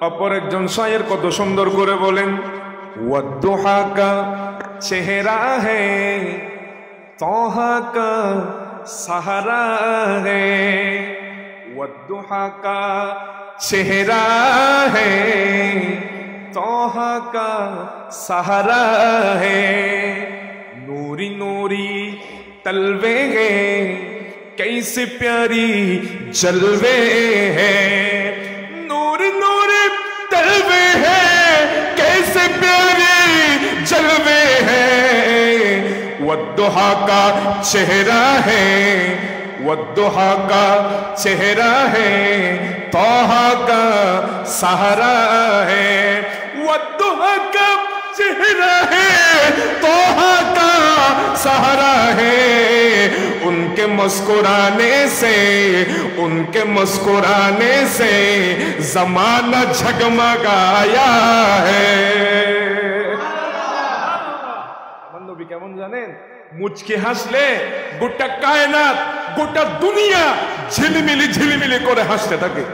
অপর একজন শায়ের কত সুন্দর করে বলেন, ওয়াদ্দুহা কা চেহারা হে তহা কা সাহারা হে, ওয়াদ্দুহা কা চেহারা হে तोहा का सहारा है, नूरी नूरी तलवे हैं कैसे प्यारी जलवे हैं, नूरी नूरी तलवे हैं कैसे प्यारी जलवे हैं, वद्दुहा का चेहरा है, वद्दुहा का चेहरा है तोहा का सहारा है, वद्दुहा का चेहरा है तोहा का सहारा है, उनके मुस्कुराने से, उनके मुस्कुराने से जमाना झगमगाया है। আমার নবী কেমন জানেন? মুচকি হাসলে গোটা কায়নাত গোটা দুনিয়া ঝিলিমিলি ঝিলিমিলি করে হাসতে থাকে।